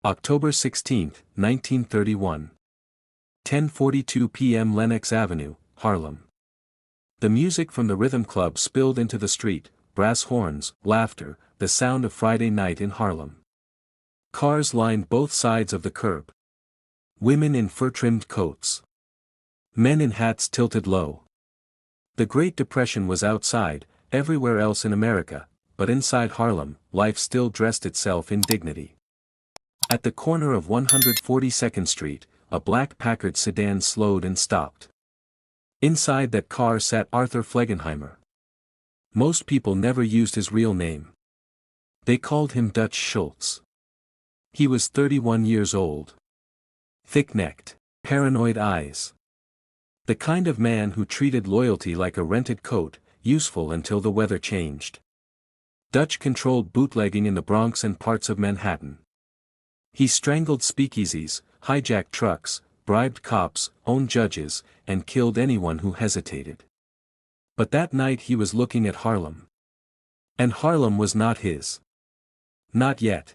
October 16, 1931. 10:42 p.m. Lenox Avenue, Harlem. The music from the rhythm club spilled into the street, brass horns, laughter, the sound of Friday night in Harlem. Cars lined both sides of the curb. Women in fur-trimmed coats. Men in hats tilted low. The Great Depression was outside, everywhere else in America, but inside Harlem, life still dressed itself in dignity. At the corner of 142nd Street, a black Packard sedan slowed and stopped. Inside that car sat Arthur Flegenheimer. Most people never used his real name. They called him Dutch Schultz. He was 31 years old. Thick-necked, paranoid eyes. The kind of man who treated loyalty like a rented coat, useful until the weather changed. Dutch controlled bootlegging in the Bronx and parts of Manhattan. He strangled speakeasies, hijacked trucks, bribed cops, owned judges, and killed anyone who hesitated. But that night he was looking at Harlem. And Harlem was not his. Not yet.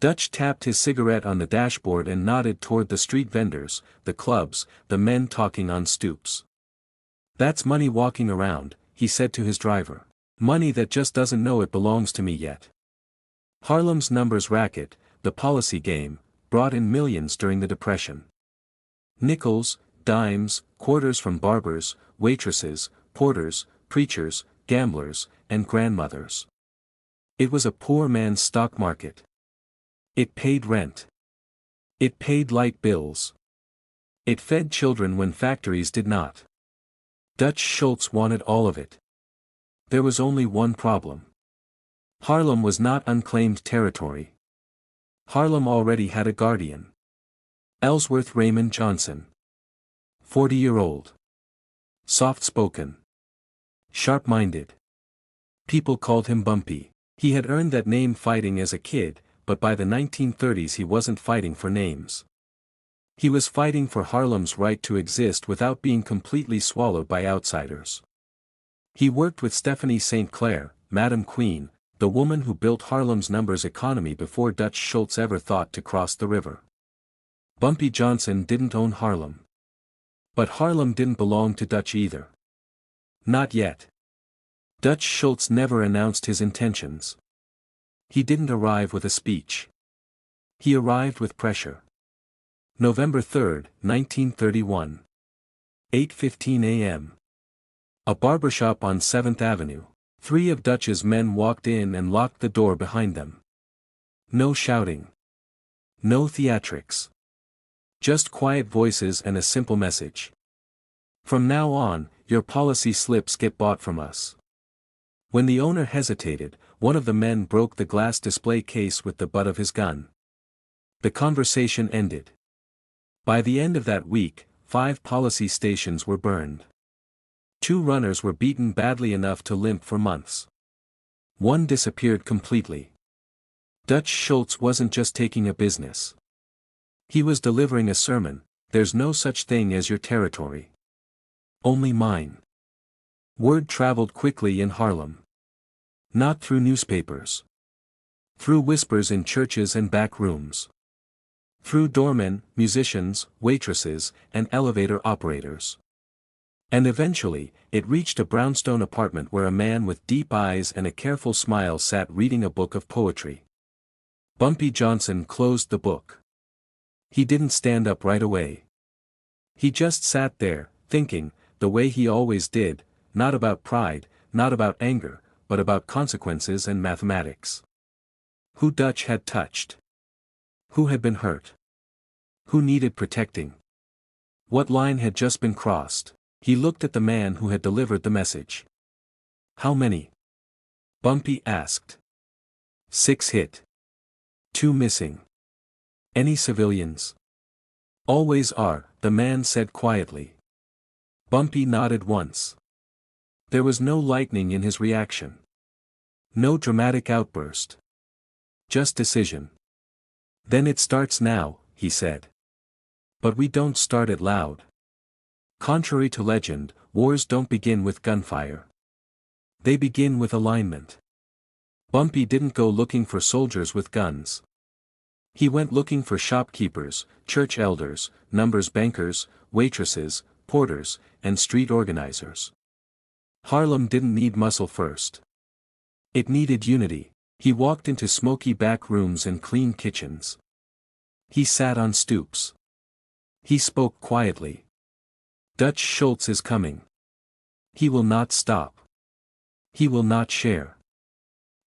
Dutch tapped his cigarette on the dashboard and nodded toward the street vendors, the clubs, the men talking on stoops. "That's money walking around," he said to his driver. "Money that just doesn't know it belongs to me yet." Harlem's numbers racket, the policy game, brought in millions during the Depression. Nickels, dimes, quarters from barbers, waitresses, porters, preachers, gamblers, and grandmothers. It was a poor man's stock market. It paid rent. It paid light bills. It fed children when factories did not. Dutch Schultz wanted all of it. There was only one problem. Harlem was not unclaimed territory. Harlem already had a guardian. Ellsworth Raymond Johnson. 40-year-old. Soft-spoken. Sharp-minded. People called him Bumpy. He had earned that name fighting as a kid, but by the 1930s he wasn't fighting for names. He was fighting for Harlem's right to exist without being completely swallowed by outsiders. He worked with Stephanie St. Clair, Madam Queen, the woman who built Harlem's numbers economy before Dutch Schultz ever thought to cross the river. Bumpy Johnson didn't own Harlem. But Harlem didn't belong to Dutch either. Not yet. Dutch Schultz never announced his intentions. He didn't arrive with a speech. He arrived with pressure. November 3, 1931. 8:15 a.m. A barbershop on 7th Avenue. 3 of Dutch's men walked in and locked the door behind them. No shouting. No theatrics. Just quiet voices and a simple message. "From now on, your policy slips get bought from us." When the owner hesitated, one of the men broke the glass display case with the butt of his gun. The conversation ended. By the end of that week, 5 policy stations were burned. 2 runners were beaten badly enough to limp for months. 1 disappeared completely. Dutch Schultz wasn't just taking a business. He was delivering a sermon: there's no such thing as your territory. Only mine. Word traveled quickly in Harlem. Not through newspapers. Through whispers in churches and back rooms. Through doormen, musicians, waitresses, and elevator operators. And eventually, it reached a brownstone apartment where a man with deep eyes and a careful smile sat reading a book of poetry. Bumpy Johnson closed the book. He didn't stand up right away. He just sat there, thinking, the way he always did, not about pride, not about anger, but about consequences and mathematics. Who Dutch had touched? Who had been hurt? Who needed protecting? What line had just been crossed? He looked at the man who had delivered the message. "How many?" Bumpy asked. 6 hit. 2 missing. "Any civilians?" "Always are," the man said quietly. Bumpy nodded once. There was no lightning in his reaction. No dramatic outburst. Just decision. "Then it starts now," he said. "But we don't start it loud. Contrary to legend, wars don't begin with gunfire. They begin with alignment." Bumpy didn't go looking for soldiers with guns. He went looking for shopkeepers, church elders, numbers bankers, waitresses, porters, and street organizers. Harlem didn't need muscle first. It needed unity. He walked into smoky back rooms and clean kitchens. He sat on stoops. He spoke quietly. Dutch Schultz is coming. He will not stop. He will not share.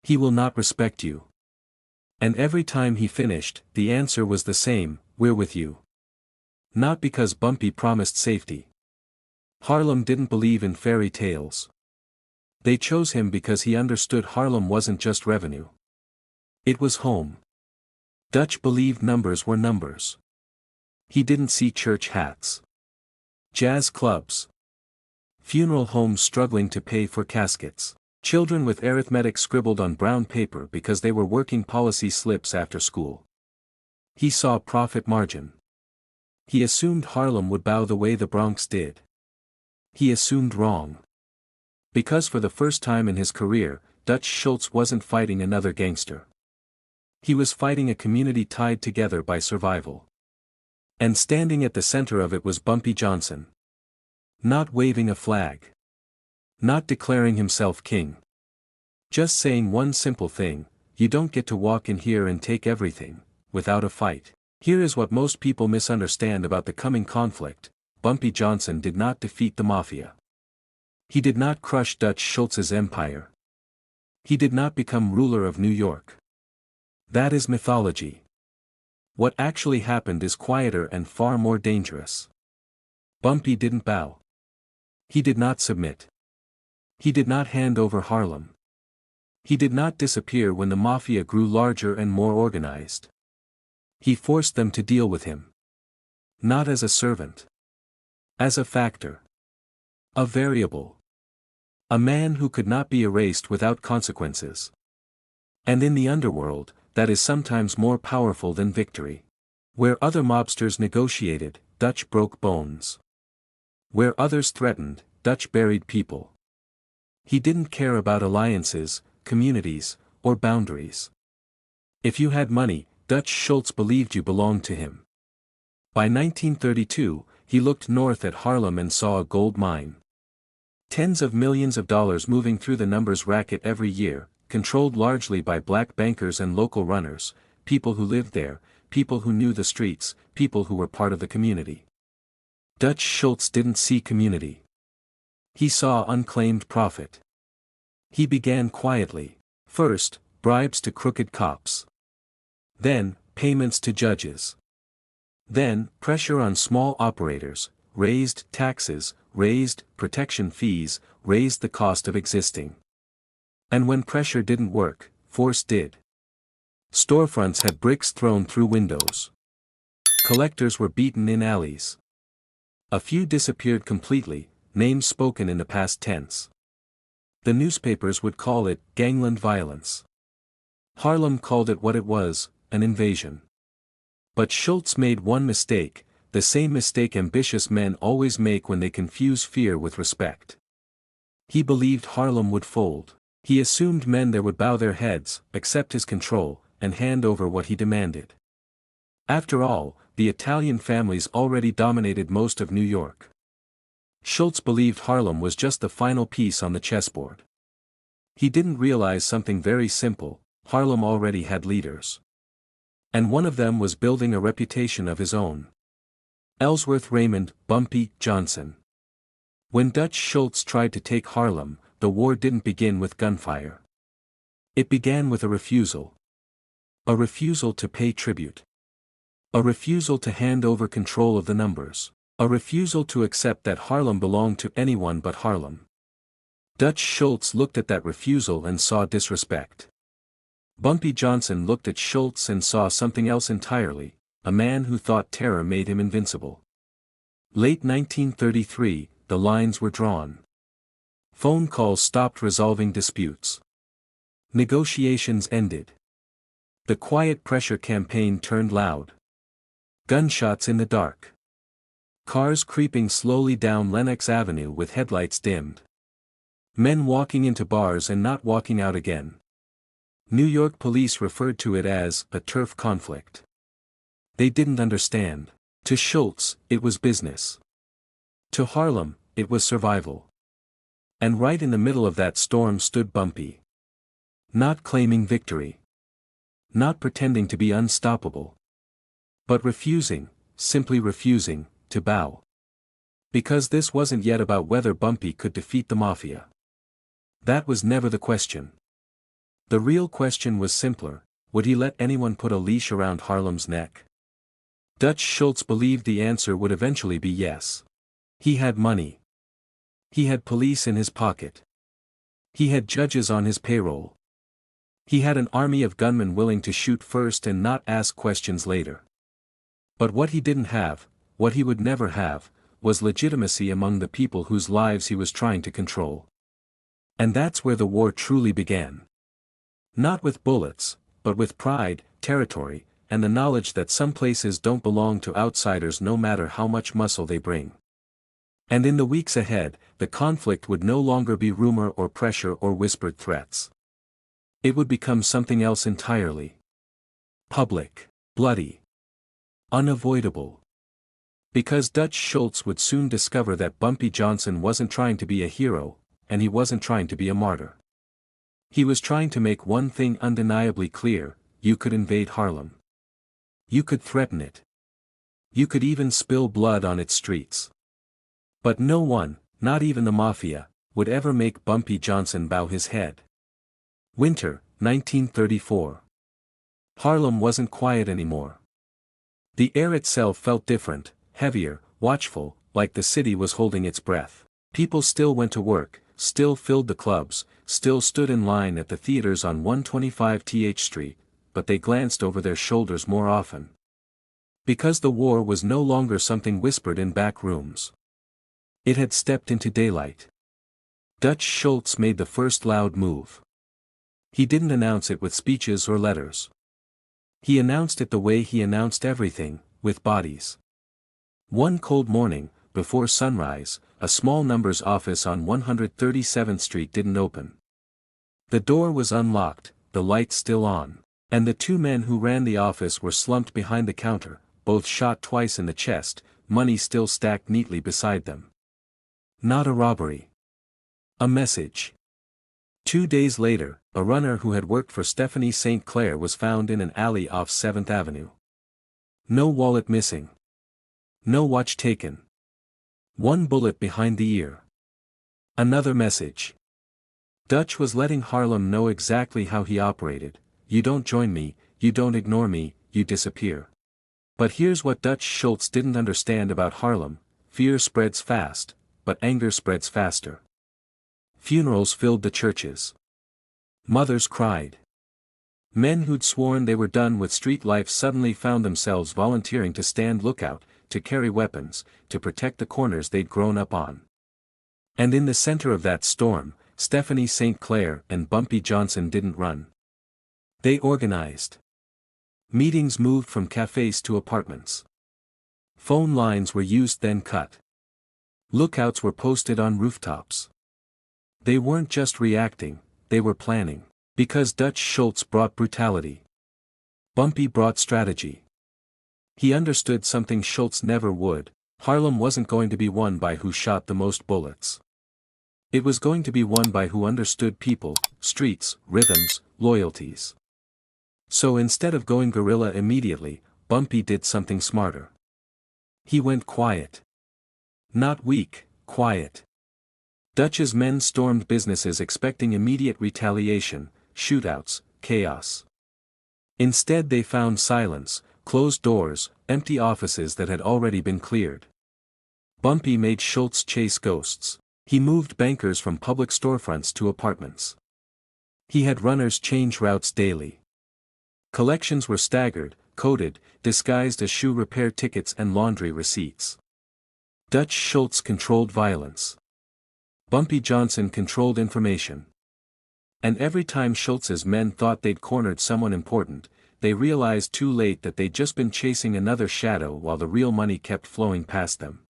He will not respect you. And every time he finished, the answer was the same: we're with you. Not because Bumpy promised safety. Harlem didn't believe in fairy tales. They chose him because he understood Harlem wasn't just revenue. It was home. Dutch believed numbers were numbers. He didn't see church hats, jazz clubs, funeral homes struggling to pay for caskets, children with arithmetic scribbled on brown paper because they were working policy slips after school. He saw profit margin. He assumed Harlem would bow the way the Bronx did. He assumed wrong. Because for the first time in his career, Dutch Schultz wasn't fighting another gangster. He was fighting a community tied together by survival. And standing at the center of it was Bumpy Johnson. Not waving a flag. Not declaring himself king. Just saying one simple thing: you don't get to walk in here and take everything, without a fight. Here is what most people misunderstand about the coming conflict: Bumpy Johnson did not defeat the Mafia. He did not crush Dutch Schultz's empire. He did not become ruler of New York. That is mythology. What actually happened is quieter and far more dangerous. Bumpy didn't bow. He did not submit. He did not hand over Harlem. He did not disappear when the Mafia grew larger and more organized. He forced them to deal with him. Not as a servant. As a factor. A variable. A man who could not be erased without consequences. And in the underworld, that is sometimes more powerful than victory. Where other mobsters negotiated, Dutch broke bones. Where others threatened, Dutch buried people. He didn't care about alliances, communities, or boundaries. If you had money, Dutch Schultz believed you belonged to him. By 1932, he looked north at Harlem and saw a gold mine. Tens of millions of dollars moving through the numbers racket every year, controlled largely by black bankers and local runners, people who lived there, people who knew the streets, people who were part of the community. Dutch Schultz didn't see community. He saw unclaimed profit. He began quietly. First, bribes to crooked cops. Then, payments to judges. Then, pressure on small operators, raised taxes, raised protection fees, raised the cost of existing. And when pressure didn't work, force did. Storefronts had bricks thrown through windows. Collectors were beaten in alleys. A few disappeared completely, names spoken in the past tense. The newspapers would call it gangland violence. Harlem called it what it was, an invasion. But Schultz made one mistake, the same mistake ambitious men always make when they confuse fear with respect. He believed Harlem would fold. He assumed men there would bow their heads, accept his control, and hand over what he demanded. After all, the Italian families already dominated most of New York. Schultz believed Harlem was just the final piece on the chessboard. He didn't realize something very simple: Harlem already had leaders. And one of them was building a reputation of his own. Ellsworth Raymond Bumpy Johnson. When Dutch Schultz tried to take Harlem, the war didn't begin with gunfire. It began with a refusal. A refusal to pay tribute. A refusal to hand over control of the numbers. A refusal to accept that Harlem belonged to anyone but Harlem. Dutch Schultz looked at that refusal and saw disrespect. Bumpy Johnson looked at Schultz and saw something else entirely, a man who thought terror made him invincible. Late 1933, the lines were drawn. Phone calls stopped resolving disputes. Negotiations ended. The quiet pressure campaign turned loud. Gunshots in the dark. Cars creeping slowly down Lenox Avenue with headlights dimmed. Men walking into bars and not walking out again. New York police referred to it as a turf conflict. They didn't understand. To Schultz, it was business. To Harlem, it was survival. And right in the middle of that storm stood Bumpy. Not claiming victory. Not pretending to be unstoppable. But refusing, simply refusing, to bow. Because this wasn't yet about whether Bumpy could defeat the Mafia. That was never the question. The real question was simpler: would he let anyone put a leash around Harlem's neck? Dutch Schultz believed the answer would eventually be yes. He had money. He had police in his pocket. He had judges on his payroll. He had an army of gunmen willing to shoot first and not ask questions later. But what he didn't have, what he would never have, was legitimacy among the people whose lives he was trying to control. And that's where the war truly began. Not with bullets, but with pride, territory, and the knowledge that some places don't belong to outsiders no matter how much muscle they bring. And in the weeks ahead, the conflict would no longer be rumor or pressure or whispered threats. It would become something else entirely. Public. Bloody. Unavoidable. Because Dutch Schultz would soon discover that Bumpy Johnson wasn't trying to be a hero, and he wasn't trying to be a martyr. He was trying to make one thing undeniably clear: you could invade Harlem. You could threaten it. You could even spill blood on its streets. But no one, not even the Mafia, would ever make Bumpy Johnson bow his head. Winter, 1934. Harlem wasn't quiet anymore. The air itself felt different, heavier, watchful, like the city was holding its breath. People still went to work, still filled the clubs, still stood in line at the theaters on 125th Street, but they glanced over their shoulders more often. Because the war was no longer something whispered in back rooms. It had stepped into daylight. Dutch Schultz made the first loud move. He didn't announce it with speeches or letters. He announced it the way he announced everything, with bodies. One cold morning, before sunrise, a small numbers office on 137th Street didn't open. The door was unlocked, the lights still on. And the two men who ran the office were slumped behind the counter, both shot twice in the chest, money still stacked neatly beside them. Not a robbery. A message. 2 days later, a runner who had worked for Stephanie St. Clair was found in an alley off 7th Avenue. No wallet missing. No watch taken. One bullet behind the ear. Another message. Dutch was letting Harlem know exactly how he operated: you don't join me, you don't ignore me, you disappear. But here's what Dutch Schultz didn't understand about Harlem: fear spreads fast, but anger spreads faster. Funerals filled the churches. Mothers cried. Men who'd sworn they were done with street life suddenly found themselves volunteering to stand lookout, to carry weapons, to protect the corners they'd grown up on. And in the center of that storm, Stephanie St. Clair and Bumpy Johnson didn't run. They organized. Meetings moved from cafes to apartments. Phone lines were used then cut. Lookouts were posted on rooftops. They weren't just reacting, they were planning. Because Dutch Schultz brought brutality. Bumpy brought strategy. He understood something Schultz never would: Harlem wasn't going to be won by who shot the most bullets. It was going to be won by who understood people, streets, rhythms, loyalties. So instead of going guerrilla immediately, Bumpy did something smarter. He went quiet. Not weak, quiet. Dutch's men stormed businesses expecting immediate retaliation, shootouts, chaos. Instead they found silence, closed doors, empty offices that had already been cleared. Bumpy made Schultz chase ghosts. He moved bankers from public storefronts to apartments. He had runners change routes daily. Collections were staggered, coded, disguised as shoe repair tickets and laundry receipts. Dutch Schultz controlled violence. Bumpy Johnson controlled information. And every time Schultz's men thought they'd cornered someone important, they realized too late that they'd just been chasing another shadow while the real money kept flowing past them.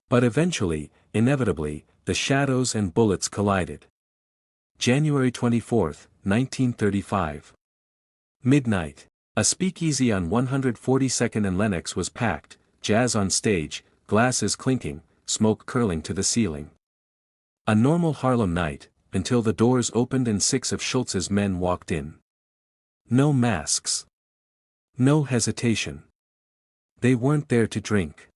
But eventually, inevitably, the shadows and bullets collided. January 24, 1935. Midnight. A speakeasy on 142nd and Lenox was packed, jazz on stage, glasses clinking, smoke curling to the ceiling. A normal Harlem night, until the doors opened and 6 of Schultz's men walked in. No masks. No hesitation. They weren't there to drink.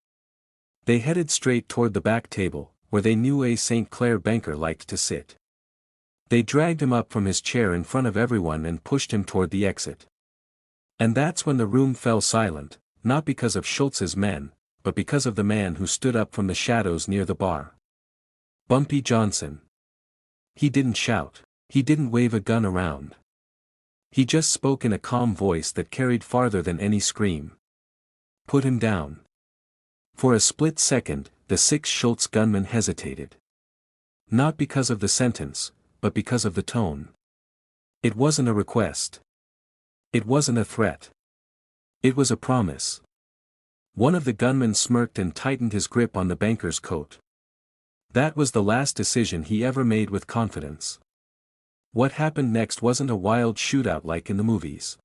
They headed straight toward the back table, where they knew a St. Clair banker liked to sit. They dragged him up from his chair in front of everyone and pushed him toward the exit. And that's when the room fell silent, not because of Schultz's men, but because of the man who stood up from the shadows near the bar. Bumpy Johnson. He didn't shout. He didn't wave a gun around. He just spoke in a calm voice that carried farther than any scream. Put him down. For a split second, the 6 Schultz gunmen hesitated. Not because of the sentence, but because of the tone. It wasn't a request. It wasn't a threat. It was a promise. One of the gunmen smirked and tightened his grip on the banker's coat. That was the last decision he ever made with confidence. What happened next wasn't a wild shootout like in the movies.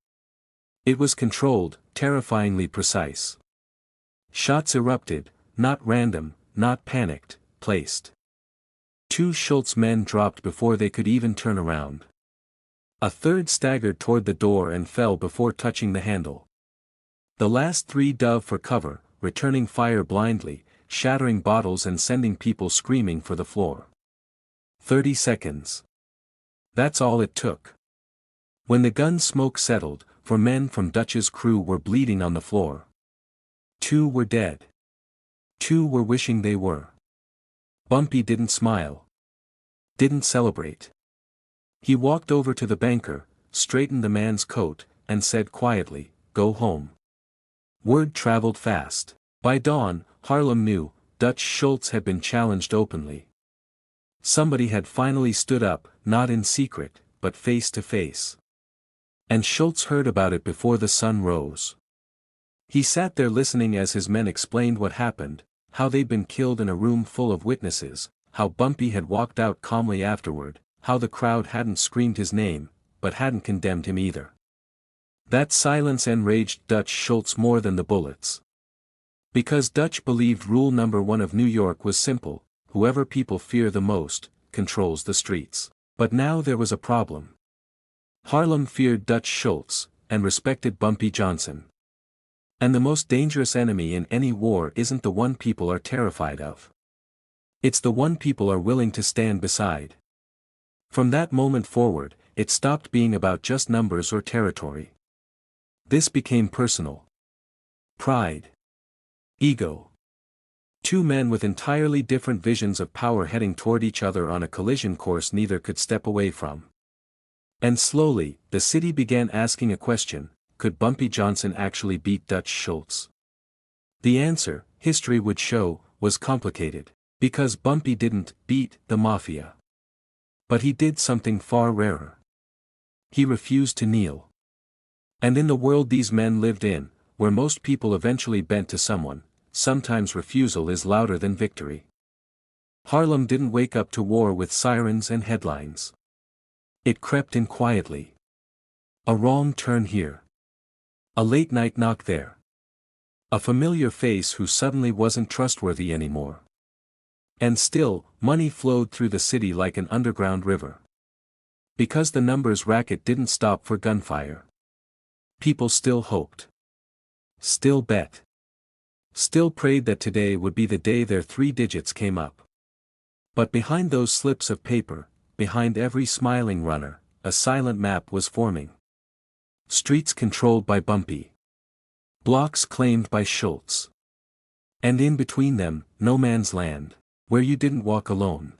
It was controlled, terrifyingly precise. Shots erupted, not random, not panicked, placed. 2 Schultz men dropped before they could even turn around. A third staggered toward the door and fell before touching the handle. The last 3 dove for cover, returning fire blindly, shattering bottles and sending people screaming for the floor. 30 seconds. That's all it took. When the gun smoke settled, 4 men from Dutch's crew were bleeding on the floor. 2 were dead. 2 were wishing they were. Bumpy didn't smile. Didn't celebrate. He walked over to the banker, straightened the man's coat, and said quietly, "Go home." Word traveled fast. By dawn, Harlem knew, Dutch Schultz had been challenged openly. Somebody had finally stood up, not in secret, but face to face. And Schultz heard about it before the sun rose. He sat there listening as his men explained what happened, how they'd been killed in a room full of witnesses, how Bumpy had walked out calmly afterward, how the crowd hadn't screamed his name, but hadn't condemned him either. That silence enraged Dutch Schultz more than the bullets. Because Dutch believed rule number 1 of New York was simple: whoever people fear the most, controls the streets. But now there was a problem. Harlem feared Dutch Schultz, and respected Bumpy Johnson. And the most dangerous enemy in any war isn't the one people are terrified of. It's the one people are willing to stand beside. From that moment forward, it stopped being about just numbers or territory. This became personal. Pride. Ego. 2 men with entirely different visions of power heading toward each other on a collision course neither could step away from. And slowly, the city began asking a question: could Bumpy Johnson actually beat Dutch Schultz? The answer, history would show, was complicated. Because Bumpy didn't beat the Mafia. But he did something far rarer. He refused to kneel. And in the world these men lived in, where most people eventually bent to someone, sometimes refusal is louder than victory. Harlem didn't wake up to war with sirens and headlines. It crept in quietly. A wrong turn here. A late-night knock there. A familiar face who suddenly wasn't trustworthy anymore. And still, money flowed through the city like an underground river. Because the numbers racket didn't stop for gunfire. People still hoped. Still bet. Still prayed that today would be the day their 3 digits came up. But behind those slips of paper, behind every smiling runner, a silent map was forming. Streets controlled by Bumpy. Blocks claimed by Schultz. And in between them, no man's land. Where you didn't walk alone.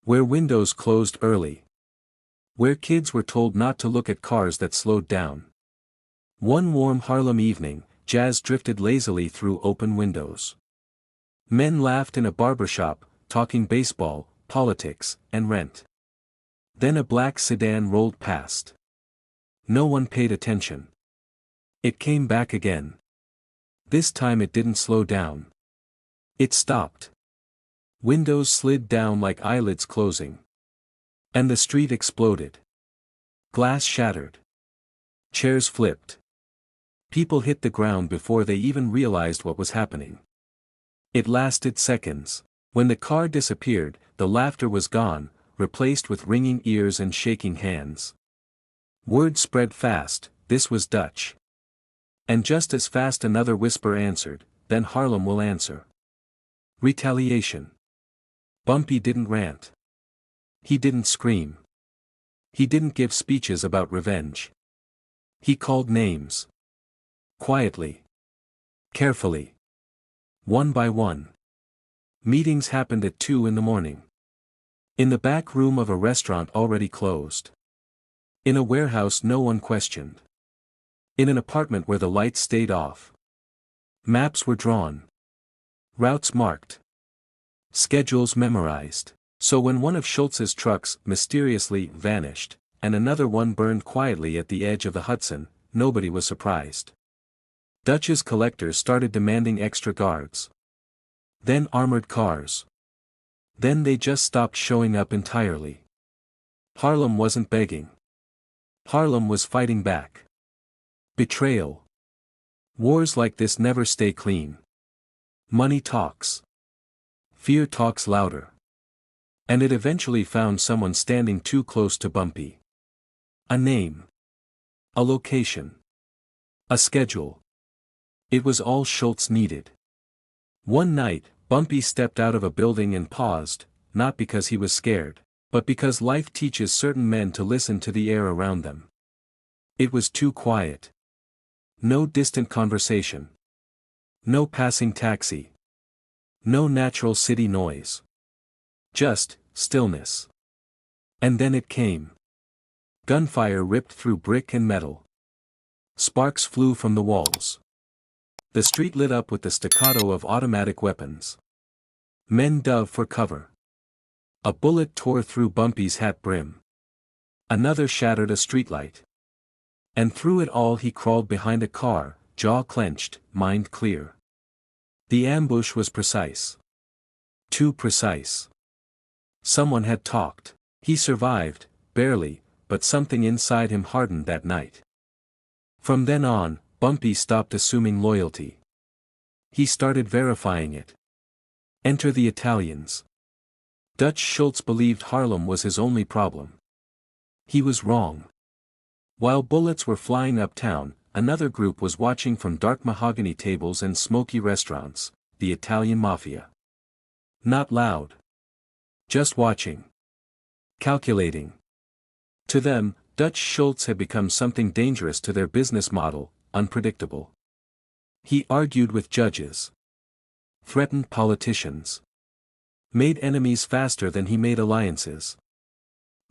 Where windows closed early. Where kids were told not to look at cars that slowed down. One warm Harlem evening, jazz drifted lazily through open windows. Men laughed in a barbershop, talking baseball, politics, and rent. Then a black sedan rolled past. No one paid attention. It came back again. This time it didn't slow down. It stopped. Windows slid down like eyelids closing. And the street exploded. Glass shattered. Chairs flipped. People hit the ground before they even realized what was happening. It lasted seconds. When the car disappeared, the laughter was gone, replaced with ringing ears and shaking hands. Word spread fast, this was Dutch. And just as fast another whisper answered, then Harlem will answer. Retaliation. Bumpy didn't rant. He didn't scream. He didn't give speeches about revenge. He called names. Quietly. Carefully. One by one. Meetings happened at 2 a.m. In the back room of a restaurant already closed. In a warehouse no one questioned. In an apartment where the lights stayed off. Maps were drawn. Routes marked. Schedules memorized. So when one of Schultz's trucks mysteriously vanished, and another one burned quietly at the edge of the Hudson, nobody was surprised. Dutch's collectors started demanding extra guards. Then armored cars. Then they just stopped showing up entirely. Harlem wasn't begging. Harlem was fighting back. Betrayal. Wars like this never stay clean. Money talks. Fear talks louder. And it eventually found someone standing too close to Bumpy. A name. A location. A schedule. It was all Schultz needed. One night, Bumpy stepped out of a building and paused, not because he was scared, but because life teaches certain men to listen to the air around them. It was too quiet. No distant conversation. No passing taxi. No natural city noise. Just stillness. And then it came. Gunfire ripped through brick and metal. Sparks flew from the walls. The street lit up with the staccato of automatic weapons. Men dove for cover. A bullet tore through Bumpy's hat brim. Another shattered a streetlight. And through it all he crawled behind a car, jaw clenched, mind clear. The ambush was precise. Too precise. Someone had talked. He survived, barely, but something inside him hardened that night. From then on, Bumpy stopped assuming loyalty. He started verifying it. Enter the Italians. Dutch Schultz believed Harlem was his only problem. He was wrong. While bullets were flying uptown, another group was watching from dark mahogany tables and smoky restaurants, the Italian Mafia. Not loud. Just watching. Calculating. To them, Dutch Schultz had become something dangerous to their business model, unpredictable. He argued with judges. Threatened politicians. Made enemies faster than he made alliances.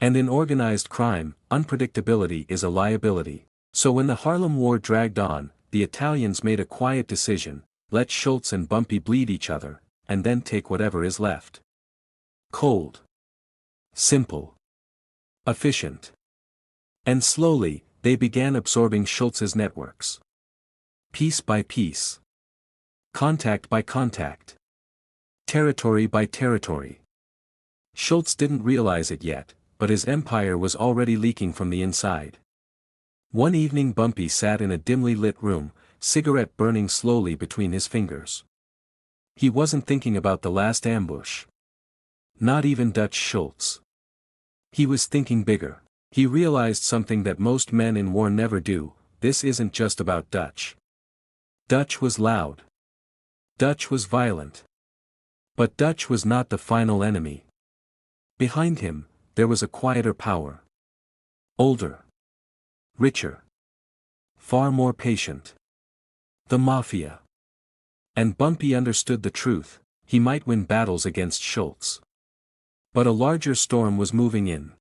And in organized crime, unpredictability is a liability. So when the Harlem War dragged on, the Italians made a quiet decision: let Schultz and Bumpy bleed each other, and then take whatever is left. Cold. Simple. Efficient. And slowly, they began absorbing Schultz's networks. Piece by piece. Contact by contact. Territory by territory. Schultz didn't realize it yet, but his empire was already leaking from the inside. One evening Bumpy sat in a dimly lit room, cigarette burning slowly between his fingers. He wasn't thinking about the last ambush. Not even Dutch Schultz. He was thinking bigger. He realized something that most men in war never do: this isn't just about Dutch. Dutch was loud. Dutch was violent. But Dutch was not the final enemy. Behind him, there was a quieter power. Older. Richer. Far more patient. The Mafia. And Bumpy understood the truth: he might win battles against Schultz. But a larger storm was moving in.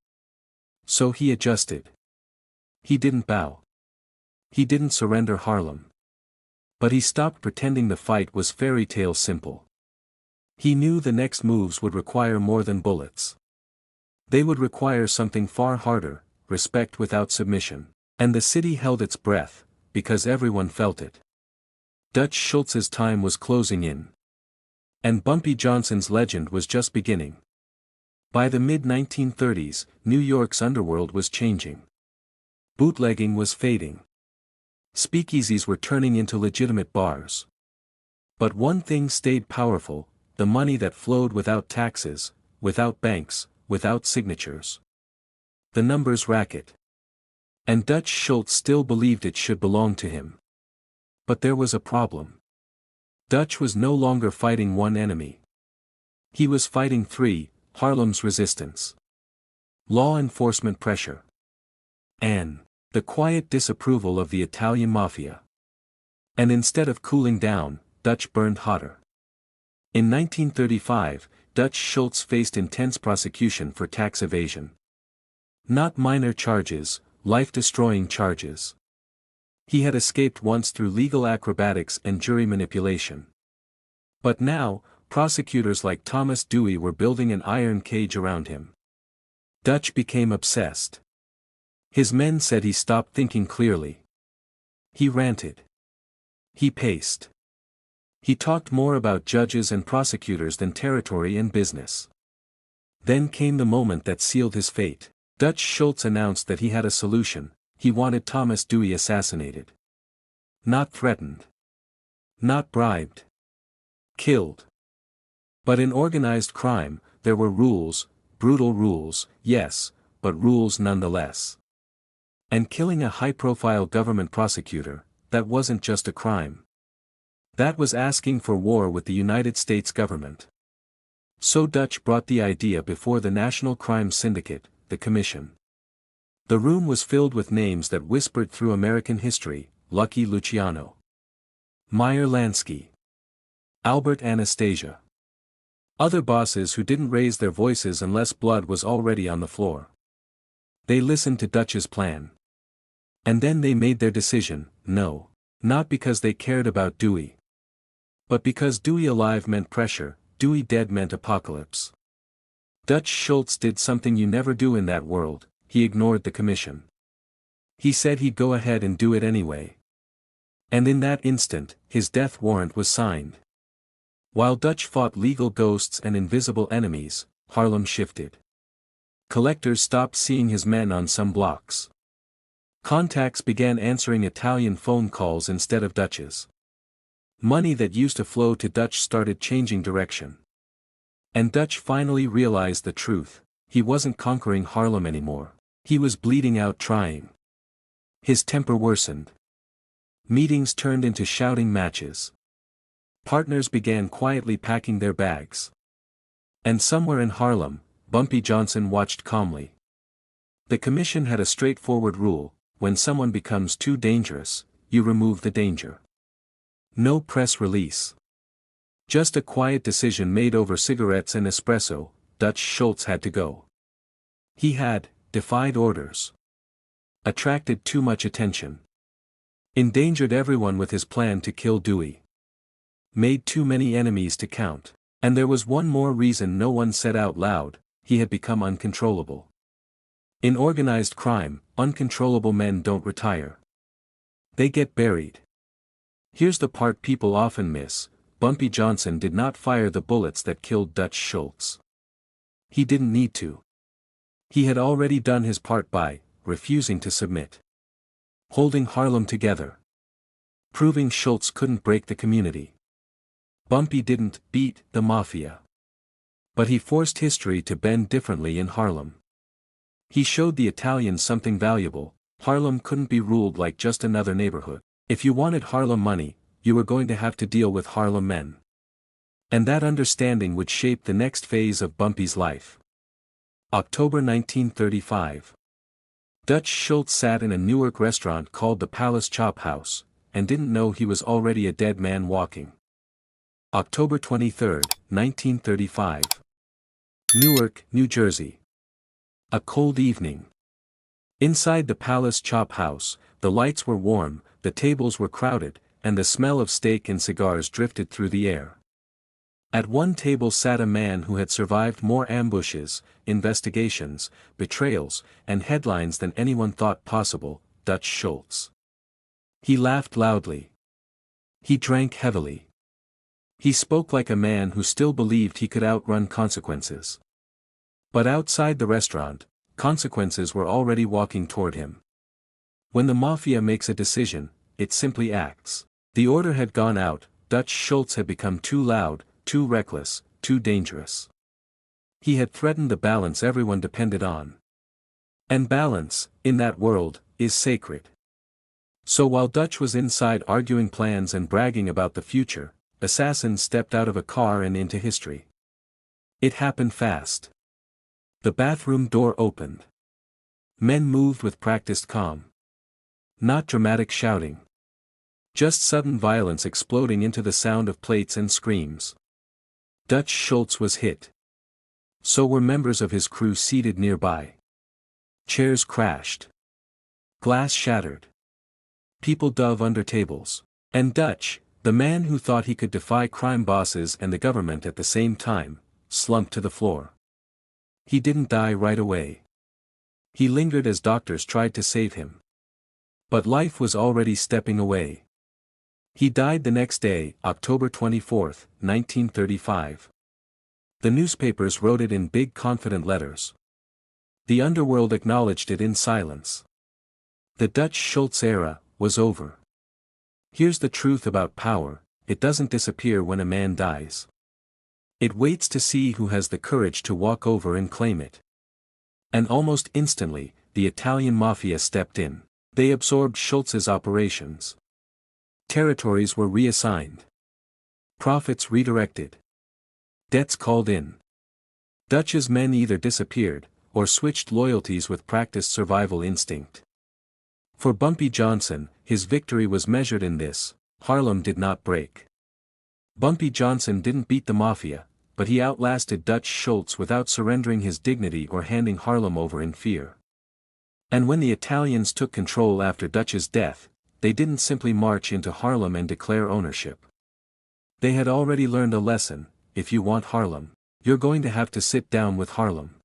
So he adjusted. He didn't bow. He didn't surrender Harlem. But he stopped pretending the fight was fairy tale simple. He knew the next moves would require more than bullets. They would require something far harder: respect without submission. And the city held its breath, because everyone felt it. Dutch Schultz's time was closing in. And Bumpy Johnson's legend was just beginning. By the mid-1930s, New York's underworld was changing. Bootlegging was fading. Speakeasies were turning into legitimate bars. But one thing stayed powerful: the money that flowed without taxes, without banks, without signatures. The numbers racket. And Dutch Schultz still believed it should belong to him. But there was a problem. Dutch was no longer fighting one enemy. He was fighting three: Harlem's resistance, law enforcement pressure, and the quiet disapproval of the Italian Mafia. And instead of cooling down, Dutch burned hotter. In 1935, Dutch Schultz faced intense prosecution for tax evasion. Not minor charges, life-destroying charges. He had escaped once through legal acrobatics and jury manipulation. But now, prosecutors like Thomas Dewey were building an iron cage around him. Dutch became obsessed. His men said he stopped thinking clearly. He ranted. He paced. He talked more about judges and prosecutors than territory and business. Then came the moment that sealed his fate. Dutch Schultz announced that he had a solution: he wanted Thomas Dewey assassinated. Not threatened. Not bribed. Killed. But in organized crime, there were rules, brutal rules, yes, but rules nonetheless. And killing a high-profile government prosecutor, that wasn't just a crime. That was asking for war with the United States government. So Dutch brought the idea before the National Crime Syndicate, the Commission. The room was filled with names that whispered through American history: Lucky Luciano, Meyer Lansky, Albert Anastasia. Other bosses who didn't raise their voices unless blood was already on the floor. They listened to Dutch's plan. And then they made their decision: no. Not because they cared about Dewey. But because Dewey alive meant pressure, Dewey dead meant apocalypse. Dutch Schultz did something you never do in that world: he ignored the commission. He said he'd go ahead and do it anyway. And in that instant, his death warrant was signed. While Dutch fought legal ghosts and invisible enemies, Harlem shifted. Collectors stopped seeing his men on some blocks. Contacts began answering Italian phone calls instead of Dutch's. Money that used to flow to Dutch started changing direction. And Dutch finally realized the truth: he wasn't conquering Harlem anymore. He was bleeding out trying. His temper worsened. Meetings turned into shouting matches. Partners began quietly packing their bags. And somewhere in Harlem, Bumpy Johnson watched calmly. The commission had a straightforward rule: when someone becomes too dangerous, you remove the danger. No press release. Just a quiet decision made over cigarettes and espresso: Dutch Schultz had to go. He had defied orders. Attracted too much attention. Endangered everyone with his plan to kill Dewey. Made too many enemies to count. And there was one more reason no one said out loud: he had become uncontrollable. In organized crime, uncontrollable men don't retire. They get buried. Here's the part people often miss: Bumpy Johnson did not fire the bullets that killed Dutch Schultz. He didn't need to. He had already done his part by refusing to submit. Holding Harlem together. Proving Schultz couldn't break the community. Bumpy didn't beat the Mafia. But he forced history to bend differently in Harlem. He showed the Italians something valuable: Harlem couldn't be ruled like just another neighborhood. If you wanted Harlem money, you were going to have to deal with Harlem men. And that understanding would shape the next phase of Bumpy's life. October 1935. Dutch Schultz sat in a Newark restaurant called the Palace Chop House, and didn't know he was already a dead man walking. October 23, 1935. Newark, New Jersey. A cold evening. Inside the Palace Chop House, the lights were warm, the tables were crowded, and the smell of steak and cigars drifted through the air. At one table sat a man who had survived more ambushes, investigations, betrayals, and headlines than anyone thought possible: Dutch Schultz. He laughed loudly. He drank heavily. He spoke like a man who still believed he could outrun consequences. But outside the restaurant, consequences were already walking toward him. When the Mafia makes a decision, it simply acts. The order had gone out, Dutch Schultz had become too loud, too reckless, too dangerous. He had threatened the balance everyone depended on. And balance, in that world, is sacred. So while Dutch was inside arguing plans and bragging about the future, assassins stepped out of a car and into history. It happened fast. The bathroom door opened. Men moved with practiced calm. Not dramatic shouting. Just sudden violence exploding into the sound of plates and screams. Dutch Schultz was hit. So were members of his crew seated nearby. Chairs crashed. Glass shattered. People dove under tables. And Dutch, the man who thought he could defy crime bosses and the government at the same time, slumped to the floor. He didn't die right away. He lingered as doctors tried to save him. But life was already stepping away. He died the next day, October 24, 1935. The newspapers wrote it in big confident letters. The underworld acknowledged it in silence. The Dutch Schultz era was over. Here's the truth about power: it doesn't disappear when a man dies. It waits to see who has the courage to walk over and claim it. And almost instantly, the Italian Mafia stepped in. They absorbed Schultz's operations. Territories were reassigned. Profits redirected. Debts called in. Dutch's men either disappeared, or switched loyalties with practiced survival instinct. For Bumpy Johnson, his victory was measured in this: Harlem did not break. Bumpy Johnson didn't beat the Mafia, but he outlasted Dutch Schultz without surrendering his dignity or handing Harlem over in fear. And when the Italians took control after Dutch's death, they didn't simply march into Harlem and declare ownership. They had already learned a lesson: if you want Harlem, you're going to have to sit down with Harlem.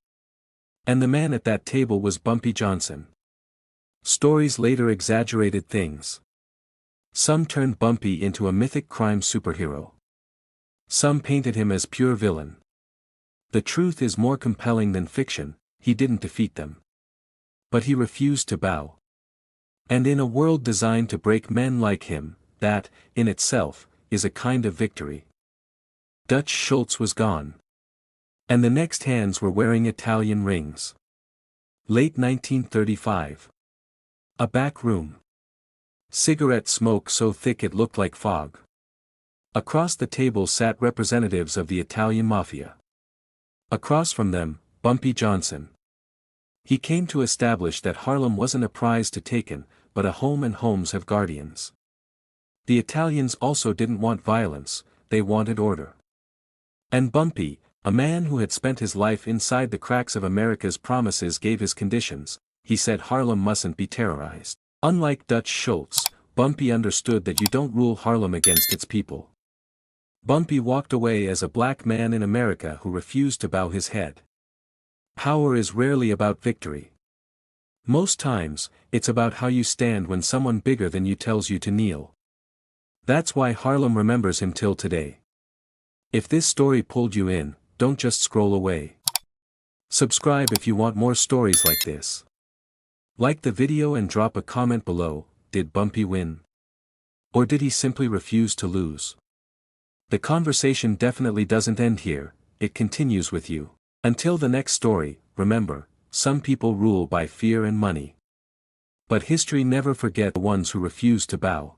And the man at that table was Bumpy Johnson. Stories later exaggerated things. Some turned Bumpy into a mythic crime superhero. Some painted him as pure villain. The truth is more compelling than fiction: he didn't defeat them. But he refused to bow. And in a world designed to break men like him, that, in itself, is a kind of victory. Dutch Schultz was gone. And the next hands were wearing Italian rings. Late 1935. A back room. Cigarette smoke so thick it looked like fog. Across the table sat representatives of the Italian Mafia. Across from them, Bumpy Johnson. He came to establish that Harlem wasn't a prize to taken, but a home, and homes have guardians. The Italians also didn't want violence, they wanted order. And Bumpy, a man who had spent his life inside the cracks of America's promises, gave his conditions. He said Harlem mustn't be terrorized. Unlike Dutch Schultz, Bumpy understood that you don't rule Harlem against its people. Bumpy walked away as a black man in America who refused to bow his head. Power is rarely about victory. Most times, it's about how you stand when someone bigger than you tells you to kneel. That's why Harlem remembers him till today. If this story pulled you in, don't just scroll away. Subscribe if you want more stories like this. Like the video and drop a comment below. Did Bumpy win? Or did he simply refuse to lose? The conversation definitely doesn't end here, it continues with you. Until the next story, remember, some people rule by fear and money. But history never forgets the ones who refuse to bow.